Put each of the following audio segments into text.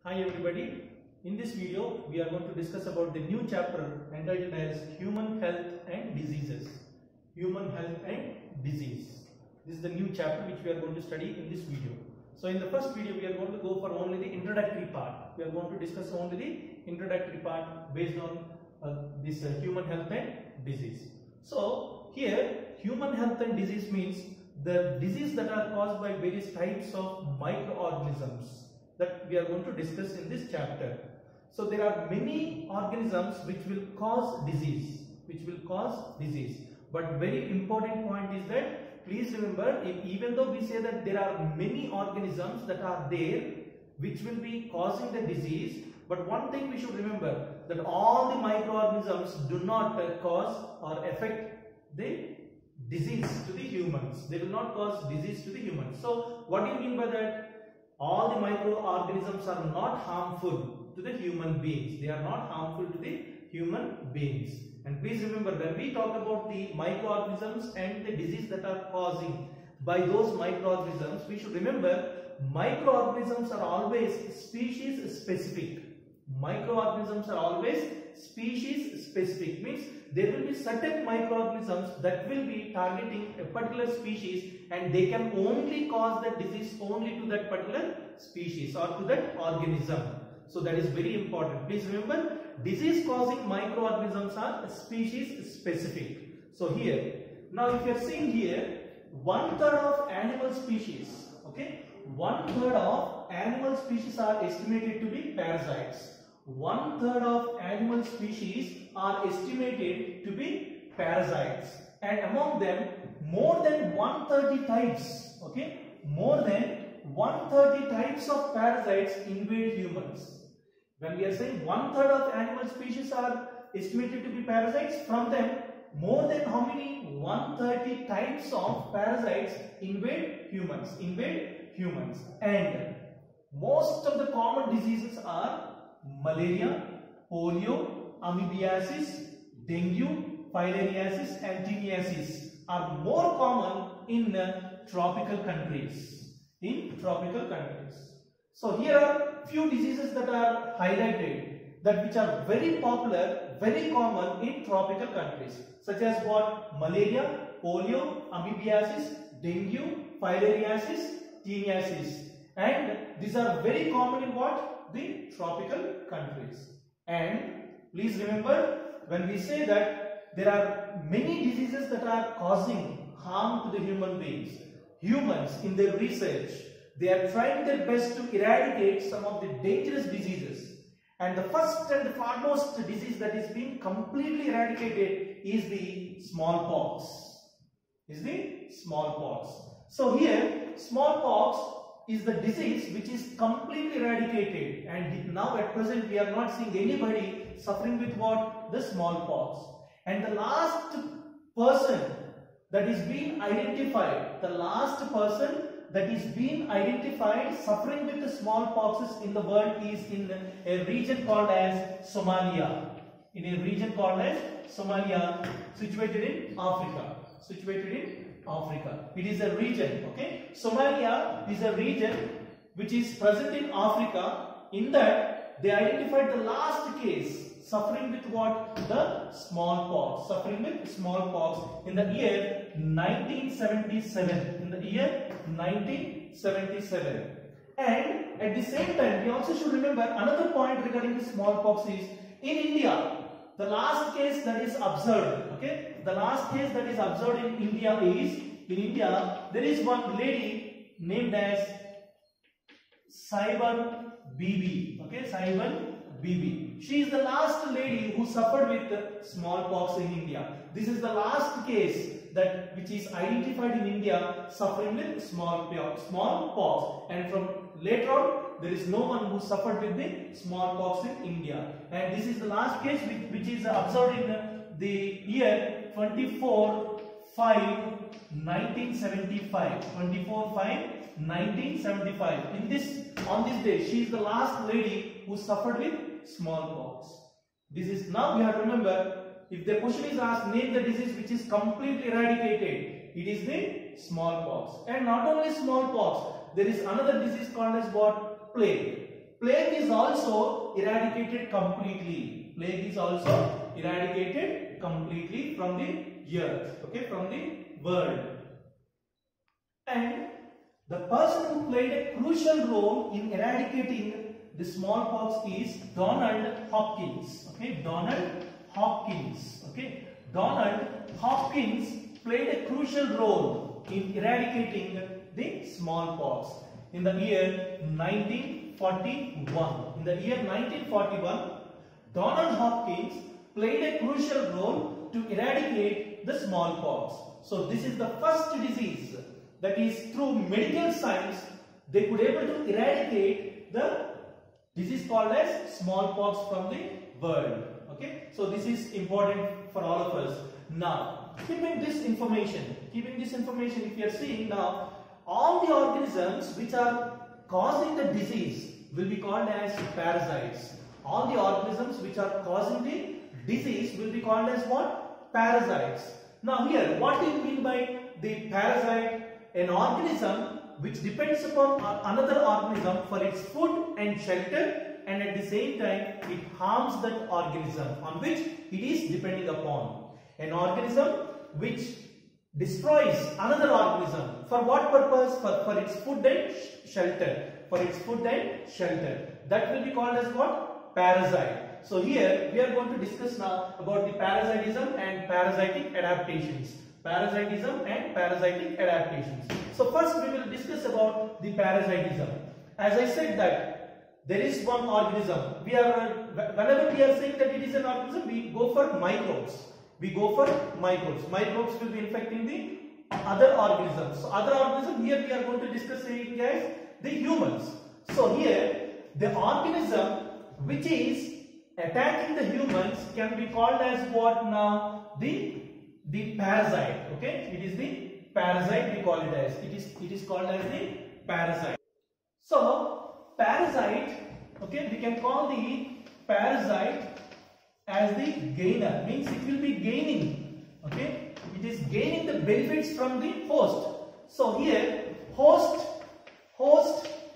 Hi everybody, in this video we are going to discuss about the new chapter entitled as Human Health and Diseases. Human Health and Disease. This is the new chapter which we are going to study in this video. So in the first video we are going to go for only the introductory part. We are going to discuss only the introductory part based on this human health and disease. So here human health and disease means the disease that are caused by various types of microorganisms that we are going to discuss in this chapter. So there are many organisms which will cause disease, but very important point is that please remember, even though we say that there are many organisms that are there which will be causing the disease, but one thing we should remember, that all the microorganisms do not cause or affect the disease to the humans. They will not cause disease to the humans. So what do you mean by that? All the microorganisms are not harmful to the human beings. They are not harmful to the human beings. And please remember, when we talk about the microorganisms and the disease that are causing by those microorganisms, we should remember microorganisms are always species specific. Microorganisms are always species specific, means there will be certain microorganisms that will be targeting a particular species and they can only cause the disease only to that particular species or to that organism. So that is very important. Please remember, disease causing microorganisms are species specific. So here, now if you are seeing here, 1/3 of animal species, okay, 1/3 of animal species are estimated to be parasites. 1/3 of animal species are estimated to be parasites, and among them more than 130 types, okay, more than 130 types of parasites invade humans. When we are saying 1/3 of animal species are estimated to be parasites, from them more than how many? 130 types of parasites invade humans. And most of the common diseases are malaria, polio, amoebiasis, dengue, filariasis and teniasis are more common in tropical countries. So here are few diseases that are highlighted, that which are very popular, very common in tropical countries, such as what? Malaria, polio, amoebiasis, dengue, filariasis, teniasis, and these are very common in what? The tropical countries. And please remember, when we say that there are many diseases that are causing harm to the human beings, humans in their research, they are trying their best to eradicate some of the dangerous diseases. And the first and the foremost disease that is being completely eradicated is the smallpox. So here, smallpox is the disease which is completely eradicated, and now at present we are not seeing anybody suffering with what? The smallpox. And the last person that is being identified, suffering with the smallpoxes in the world is in a region called as Somalia. Situated in Africa. It is a region, okay? Somalia is a region which is present in Africa. In that, they identified the last case suffering with what? The smallpox. In the year 1977. And at the same time, we also should remember another point regarding the smallpox is in India. The last case that is observed, okay? The last case that is observed in India is, there is one lady named as Saiban Bibi, okay? Saiban Bibi. She is the last lady who suffered with smallpox in India. This is the last case that which is identified in India suffering with smallpox. And from later on, there is no one who suffered with the smallpox in India. And this is the last case which is observed in the year 24/5/1975. 24/5/1975. On this day, she is the last lady who suffered with smallpox. This is, now we have to remember, if the question is asked, name the disease which is completely eradicated, it is the smallpox. And not only smallpox, there is another disease called as what? Plague. Plague is also eradicated completely. Plague is also eradicated completely from the earth, okay, from the world. And the person who played a crucial role in eradicating the smallpox is Donald Hopkins. Okay, Donald Hopkins. Okay, Donald Hopkins played a crucial role in eradicating the smallpox in the year 1941. In the year 1941, Donald Hopkins played a crucial role to eradicate the smallpox. So this is the first disease that is through medical science they could able to eradicate the disease called as smallpox from the world. Okay, so this is important for all of us. Now, keeping this information, if you are seeing now, all the organisms which are causing the disease will be called as parasites. All the organisms which are causing the disease will be called as what? Parasites. Now here, what do you mean by the parasite? An organism which depends upon another organism for its food and shelter, and at the same time it harms that organism on which it is depending upon. An organism which destroys another organism for what purpose? For its food and shelter. For its food and shelter. That will be called as what? Parasite. So here we are going to discuss now about the parasitism and parasitic adaptations. Parasitism and parasitic adaptations. So first we will discuss about the parasitism. As I said that there is one organism. Whenever we are saying that it is an organism, we go for microbes. Microbes will be infecting the other organisms. So other organism, here we are going to discuss saying as the humans. So here the organism which is attacking the humans can be called as what now? The parasite. Okay, it is the parasite we call it as. It is called as the parasite. So parasite, okay, we can call the parasite as the gainer, means it will be gaining. Okay, it is gaining the benefits from the host. So here host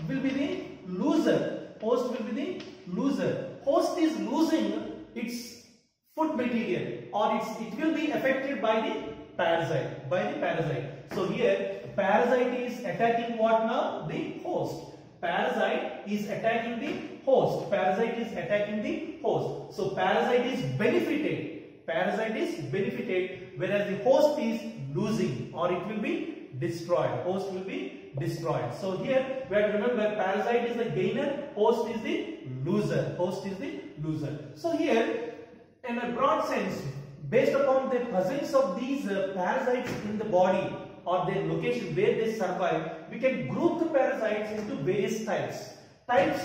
will be the loser. Host is losing its food material, or it will be affected by the parasite. So here parasite is attacking what now? The host. Parasite is attacking the host. So parasite is benefited, whereas the host is losing, or it will be destroyed. Host will be destroyed. So here we have to remember, parasite is the gainer, host is the loser. So here, in a broad sense, based upon the presence of these parasites in the body or their location where they survive, we can group the parasites into various types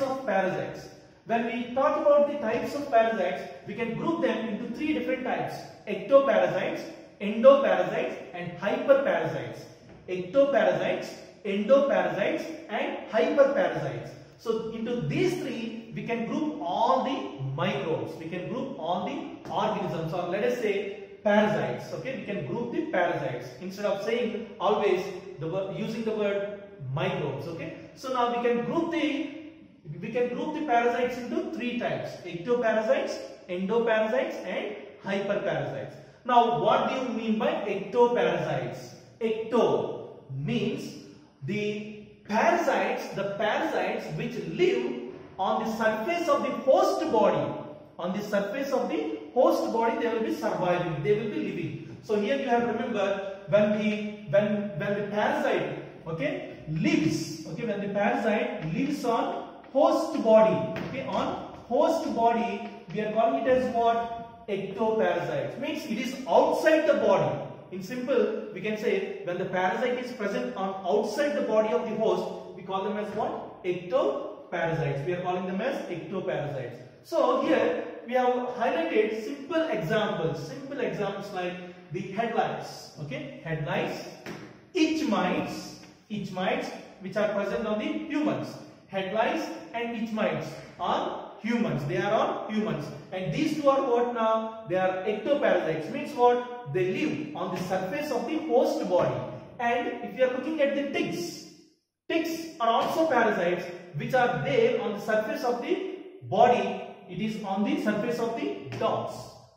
of parasites. When we talk about the types of parasites, we can group them into three different types: ectoparasites, endoparasites, and hyperparasites. Ectoparasites, endoparasites, and hyperparasites. So into these three, we can group all the microbes. We can group all the organisms, or let us say parasites. Okay, we can group the parasites instead of saying always using the word microbes. Okay, so now we can group the parasites into three types: ectoparasites, endoparasites, and hyperparasites. Now, what do you mean by ectoparasites? Ecto means the parasites which live on the surface of the host body. On the surface of the host body, they will be surviving, they will be living. So here you have to remember, when the parasite, okay, lives, okay, when the parasite lives on host body, okay, on host body, we are calling it as what? Ectoparasites. Means it is outside the body. In simple, we can say when the parasite is present on outside the body of the host, we call them as what? Ectoparasites. We are calling them as ectoparasites. So here we have highlighted simple examples like the head lice, okay, head lice, itch mites which are present on the humans. Head lice and itch mites are humans. They are on humans, and these two are what now? They are ectoparasites. Means what? They live on the surface of the host body. And if you are looking at the ticks are also parasites which are there on the surface of the body, it is on the surface of the dogs.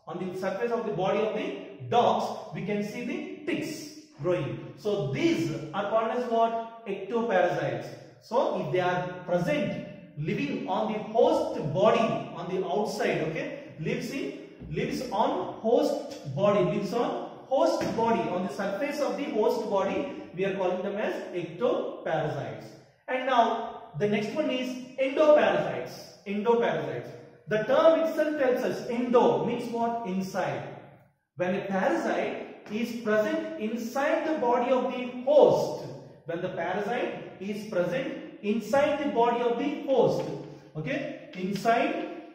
On the surface of the body of the dogs, we can see the ticks growing. So these are called as what? Ectoparasites. So if they are present, living on the host body on the outside, okay, lives on host body, on the surface of the host body, we are calling them as ectoparasites. And now the next one is endoparasites. Endoparasites. The term itself tells us endo means what? Inside. When a parasite is present inside the body of the host, when the parasite is present inside the body of the host, okay, inside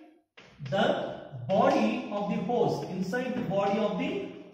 the body of the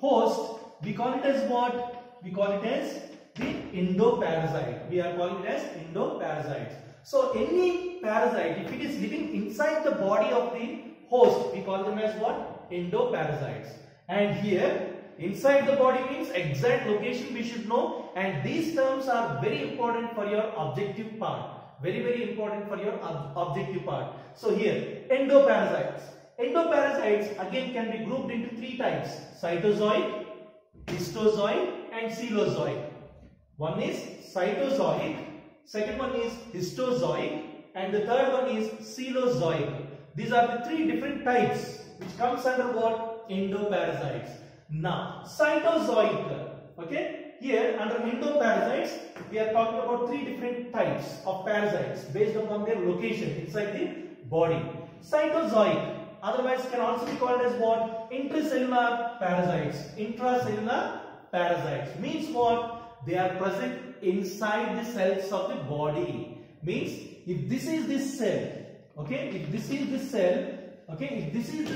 host, we call it as what? We call it as the endoparasite. We are calling it as endoparasites. So any parasite, if it is living inside the body of the host, we call them as what? Endoparasites. And here, inside the body means exact location we should know, and these terms are very important for your objective part. Very important for your objective part. So here, endoparasites. Endoparasites again can be grouped into three types: cytozoic, histozoic and coelozoic. One is cytozoic, second one is histozoic, and the third one is coelozoic. These are the three different types which comes under what? Endoparasites. Now, cytozoic, okay, here under endoparasites, we are talking about three different types of parasites based upon their location inside the body. Cytozoic, otherwise can also be called as what? Intracellular parasites. Intracellular parasites means what? They are present inside the cells of the body. Means if this is this cell, okay, if this is the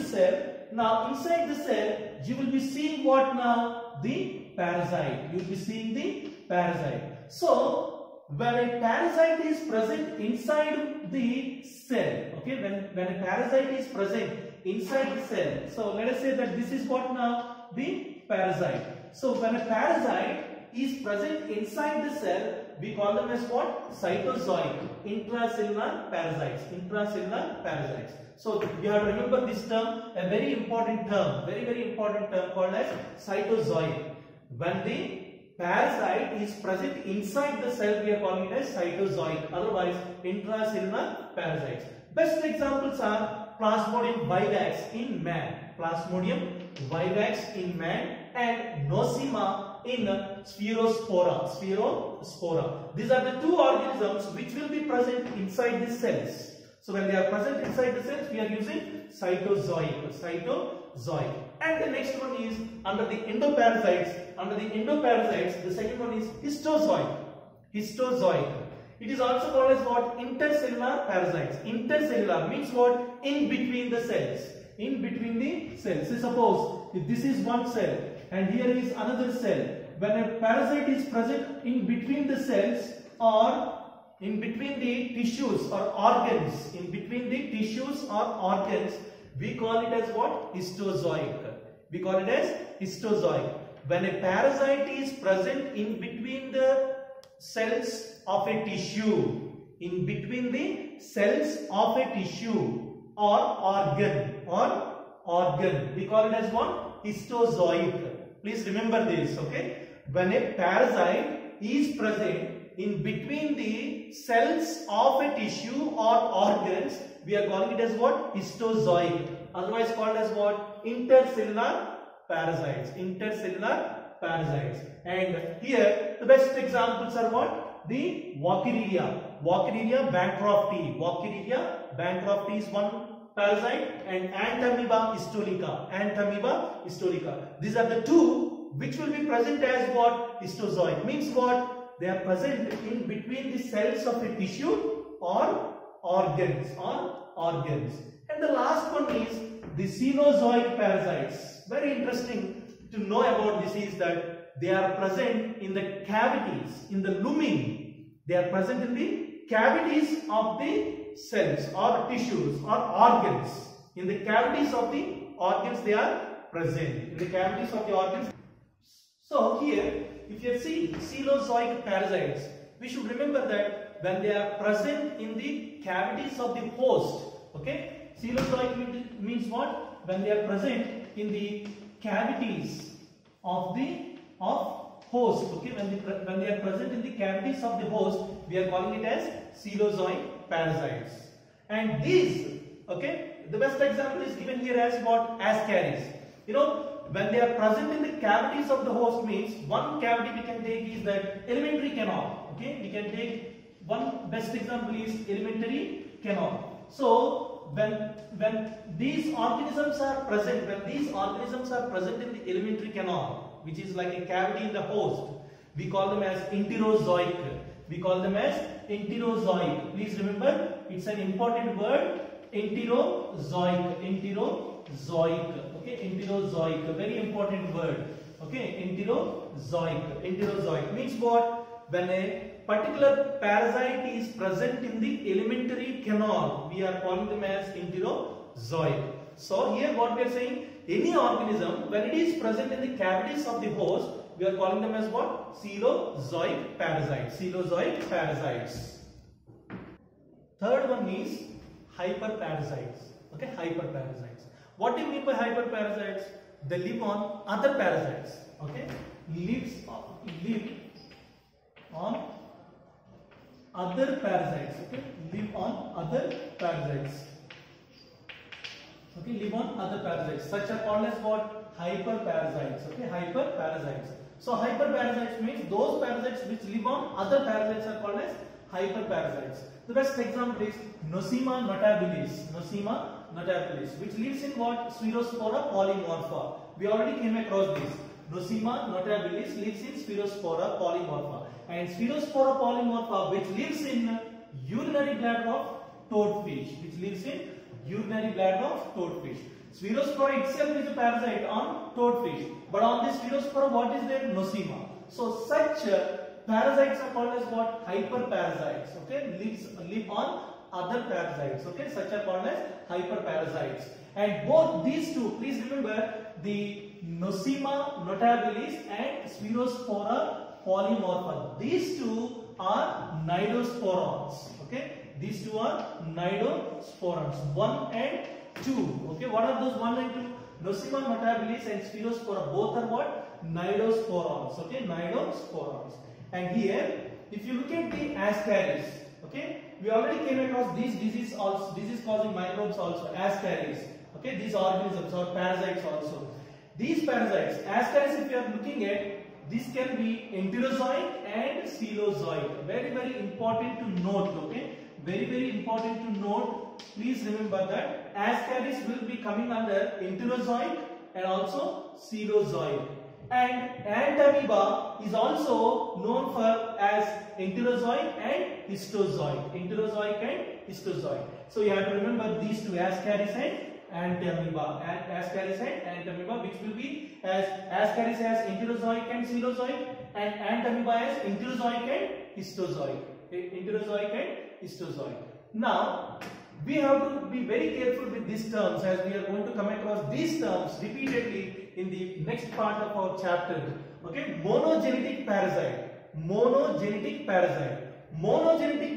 cell, now inside the cell you will be seeing what now? The parasite. You will be seeing the parasite. So when a parasite is present inside the cell, okay, when a parasite is present inside the cell, so let us say that this is what now? The parasite. So when a parasite is present inside the cell, we call them as what? Cytozoic. Intracellular parasites. Intracellular parasites. So you have to remember this term, a very important term, very important term called as cytozoic. When the parasite is present inside the cell, we are calling it as cytozoic, otherwise intracellular parasites. Best examples are Plasmodium vivax in man, Plasmodium vivax in man, and Nosema in Spherospora. These are the two organisms which will be present inside the cells. So when they are present inside the cells, we are using cytozoic. And the next one is under the endoparasites. Under the endoparasites, the second one is histozoic. It is also called as what? Intercellular parasites. Intercellular means what? In between the cells. So suppose if this is one cell and here is another cell, when a parasite is present in between the cells or in between the tissues or organs, we call it as what? Histozoic. When a parasite is present in between the cells of a tissue, or organ, we call it as what? Histozoic. Please remember this, okay? When a parasite is present in between the cells of a tissue or organs, we are calling it as what? Histozoic. Otherwise called as what? Intercellular parasites. And here the best examples are what? The Walkeridia bancrofti is one parasite, and Entamoeba histolica. These are the two which will be present as what? Histozoic. Means what? They are present in between the cells of a tissue or organs. And the last one is the Cenozoic parasites. Very interesting to know about this is that they are present in the cavities, in the lumen. They are present in the cavities of the cells or tissues or organs. In the cavities of the organs they are present. So here, if you see Cenozoic parasites, we should remember that when they are present in the cavities of the host, okay, Cenozoic means what? When they are present in the cavities of host. Okay, when they are present in the cavities of the host, we are calling it as coelozoic parasites. And these, okay, the best example is given here as what? Ascaris. You know, when they are present in the cavities of the host means one cavity we can take is that alimentary canal. Okay, we can take one best example is alimentary canal. So when these organisms are present, in the alimentary canal, which is like a cavity in the host, we call them as enterozoic. Please remember, it's an important word, enterozoic. Okay, enterozoic, a very important word. Okay, enterozoic means what? When a particular parasite is present in the alimentary canal, we are calling them as enterozoic. So here what we are saying, any organism when it is present in the cavities of the host, we are calling them as what? Coelozoic parasites. Third one is hyperparasites. Okay, hyperparasites. What do you mean by hyperparasites? They live on other parasites. Okay, live on other parasites. Okay, live on other parasites. Okay, live on other parasites. Such are called as what? Hyperparasites. Okay, hyperparasites. So hyperparasites means those parasites which live on other parasites are called as hyperparasites. The best example is Nosema notabilis, which lives in what? Spherospora polymorpha. We already came across this. Nosema notabilis lives in Spherospora polymorpha, and Spherospora polymorpha which lives in urinary bladder of toadfish. Spherospora itself is a parasite on toadfish, but on this Spherospora what is there? Nosema. So such parasites are called as what? Hyperparasites. Okay, live on other parasites. Okay, such are called as hyperparasites. And both these two, please remember, the Nosema notabilis and Spherospora polymorpha, these two are cnidosporans. Okay, these two are cnidosporans, 1 and 2. Okay, what are those 1 and 2? Nosema notabilis and Spherospora, both are what? Cnidosporans. Okay, cnidosporans. And here, if you look at the Ascaris, okay, we already came across these disease causing microbes also, Ascaris. Okay, these organisms or parasites also. These parasites, Ascaris, if you are looking at, this can be enterozoic and coelozoic. Very, very important to note. Okay, very, very important to note. Please remember that Ascaris will be coming under enterozoic and also coelozoic. And Antamoeba is also known for as enterozoic and histozoic. So you have to remember these two, Ascaris and Antamoeba. Which will be as Ascaris as enterozoic and coelozoic, and Antamoeba as enterozoic and histozoic. Now we have to be very careful with these terms, as we are going to come across these terms repeatedly in the next part of our chapter. Okay, monogenic parasite. Monogenic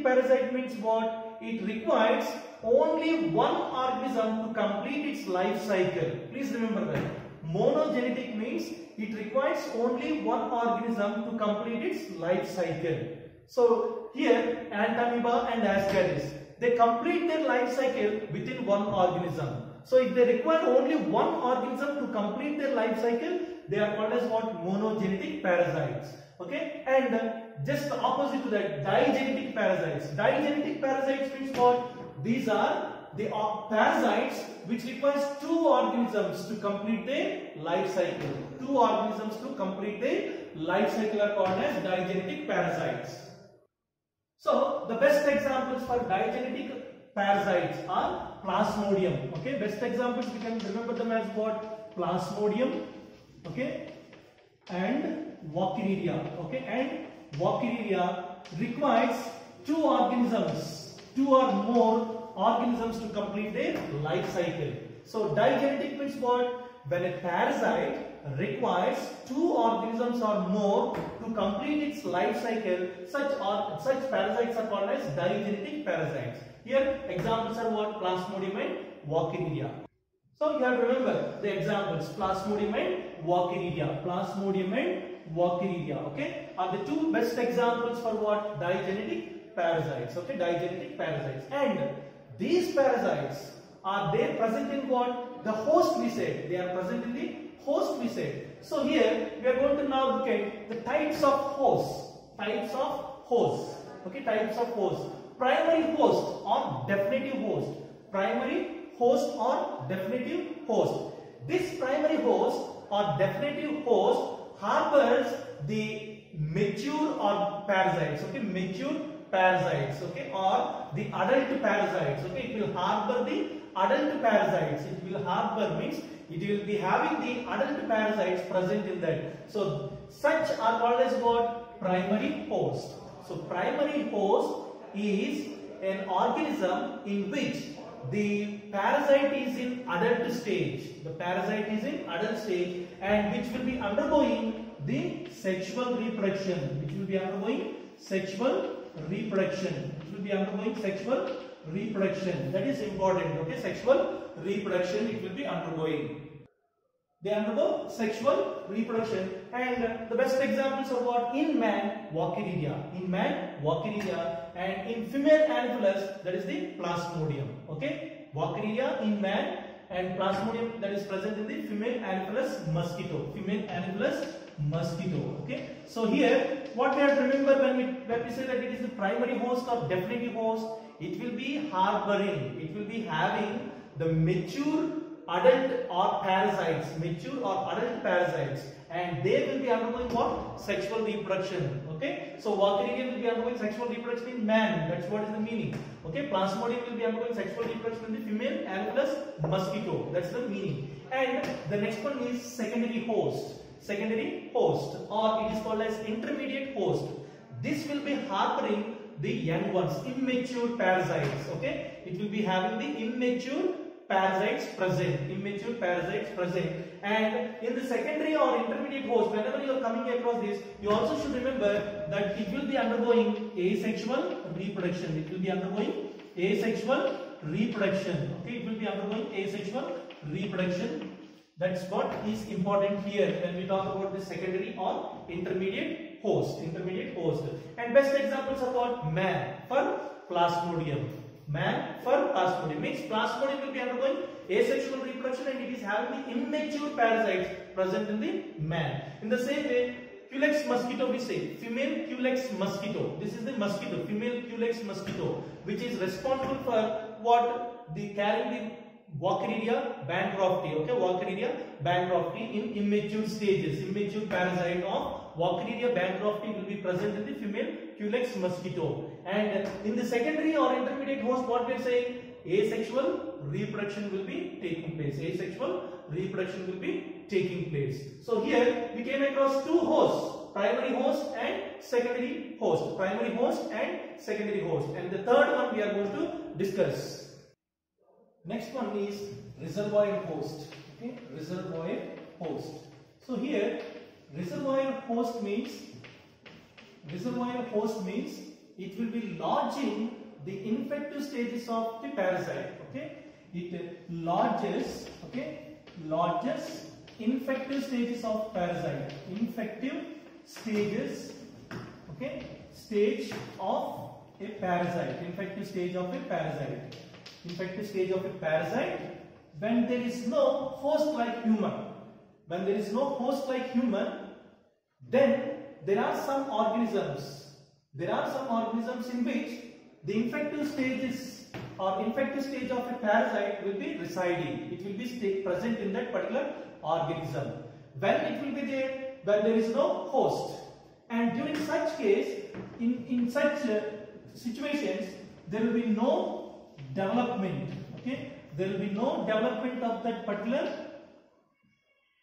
parasite means what? It requires only one organism to complete its life cycle. Please remember that. Monogenic means it requires only one organism to complete its life cycle. So here Antamoeba and Ascaris, they complete their life cycle within one organism. So if they require only one organism to complete their life cycle, they are called as what? Monogenic parasites. Okay, and just the opposite to that, digenetic parasites. Digenetic parasites means what? These are the parasites which requires two organisms to complete their life cycle. Two organisms to complete their life cycle are called as digenetic parasites. So the best examples for digenetic parasites are Plasmodium. Okay, best examples we can remember them as what? Plasmodium. Okay, and Walkeridia. Okay, and Walkeridia requires two or more organisms to complete their life cycle. So digenetic means what? When a parasite requires two organisms or more to complete its life cycle, such parasites are called as digenetic parasites. Here examples are what? Plasmodium and Walkeridia. So you have to remember the examples: Plasmodium and Walkeridia. Plasmodium and Walkeridia, okay, are the two best examples for what? Digenetic parasites, okay, digenetic parasites. And these parasites are they present in what? The host we said. They are present in the host we said. So here we are going to now look at the types of hosts. Types of hosts. Okay, types of hosts. Primary host or definitive host. Primary host or definitive host. This primary host or definitive host harbors the mature or parasites. Okay, mature parasites. Okay, or the adult parasites. Okay, it will harbor the adult parasites. It will harbor means it will be having the adult parasites present in that. So such are called as what? Primary host. So primary host is an organism in which the parasite is in adult stage. The parasite is in adult stage and which will be undergoing the sexual reproduction. Which will be undergoing sexual reproduction. Which will be undergoing sexual reproduction. That is important. Okay, sexual reproduction it will be undergoing. They undergo sexual reproduction, and the best examples are what? In man, Walkeridia. In man, Walkeridia, and in female Anopheles, that is the Plasmodium. Okay, Walkeridia in man and Plasmodium that is present in the female Anopheles mosquito. Female Anopheles mosquito. Okay, so here what we have to remember when we say that it is the primary host or definitive host, it will be harboring. It will be having the mature adult or parasites, mature or adult parasites, and they will be undergoing what? Sexual reproduction. Okay, so Walkeridia will be undergoing sexual reproduction in man. That's what is the meaning. Okay, Plasmodium will be undergoing sexual reproduction in the female Anopheles mosquito. That's the meaning. And the next one is secondary host. Secondary host, or it is called as intermediate host. This will be harboring the young ones, immature parasites. Okay, it will be having the immature parasites present, and in the secondary or intermediate host, whenever you are coming across this, you also should remember that it will be undergoing asexual reproduction. It will be undergoing asexual reproduction. Okay, it will be undergoing asexual reproduction. That's what is important here when we talk about the secondary or intermediate host. And best examples are what? Man for Plasmodium. Man for Plasmodium means Plasmodium will be undergoing asexual reproduction and it is having the immature parasites present in the man. In the same way, Culex mosquito we say, female Culex mosquito. This is the mosquito, female Culex mosquito, which is responsible for what? The carrying the Walkeridia bancrofti. Okay, Walkeridia bancrofti in immature stages. Immature parasite of Walkeridia bancrofti will be present in the female Culex mosquito. And in the secondary or intermediate host, what we are saying? Asexual reproduction will be taking place. Asexual reproduction will be taking place. So here we came across two hosts, primary host and secondary host. Primary host and secondary host. And the third one we are going to discuss. Next one is reservoir host. Okay, reservoir host. So here reservoir host means it will be lodging the infective stages of the parasite. Okay, it lodges infective stages of parasite. Infective stages. Okay, stage of a parasite. Infective stage of a parasite. Infective stage of a parasite when there is no host like human. When there is no host like human, then there are some organisms. There are some organisms in which the infective stages or infective stage of a parasite will be residing. It will be present in that particular organism. When it will be there? When there is no host. And during such case, in such situations, there will be no development. Okay, there will be no development of that particular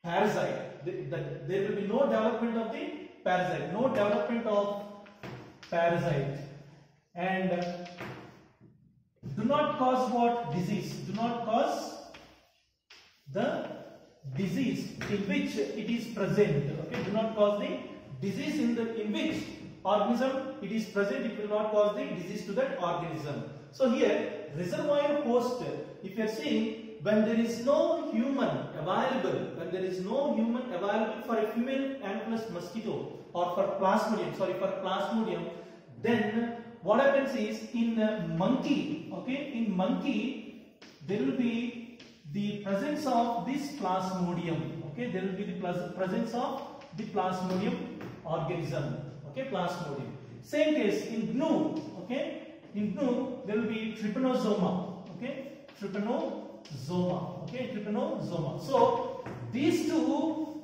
parasite. There will be no development of the parasite. No development of parasite. And do not cause what? Disease. Do not cause the disease in which it is present. Okay, do not cause the disease in which organism it is present. It will not cause the disease to that organism. So here reservoir host, if you are seeing, when there is no human available, for a female Anopheles mosquito or for Plasmodium, then what happens is in monkey, in monkey there will be the presence of this Plasmodium. There will be the presence of the Plasmodium organism. Plasmodium. Same case in GNU. In GNU there will be Trypanosoma. Trypanosoma. So these two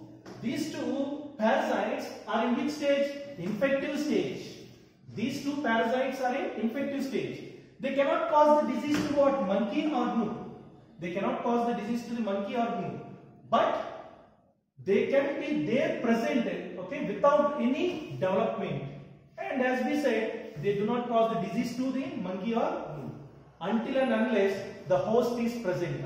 parasites are in which stage? Infective stage. These two parasites are in infective stage. They cannot cause the disease to what? Monkey or GNU. They cannot cause the disease to the monkey or GNU. But they can be there present, without any development. And as we said, they do not cause the disease to the monkey or GNU until and unless the host is present.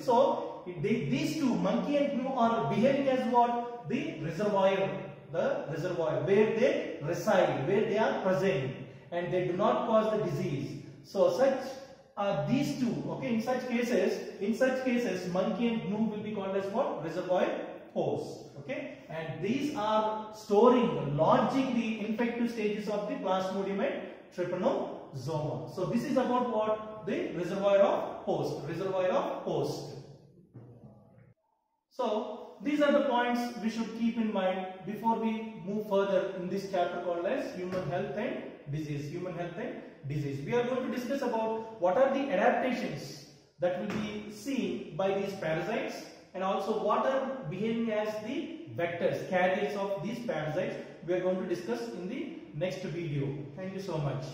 So these two, monkey and GNU, are behaving as what? The reservoir, where they reside, where they are present, and they do not cause the disease. So such these two, in such cases, monkey and GNU will be called as what? Reservoir hosts. And these are lodging the infective stages of the Plasmodium and Trypanosoma. So this is about what? The reservoir of host. So these are the points we should keep in mind before we move further in this chapter called as human health and disease. We are going to discuss about what are the adaptations that will be seen by these parasites, and also what are behaving as the vectors, carriers of these parasites. We are going to discuss in the next video. Thank you so much.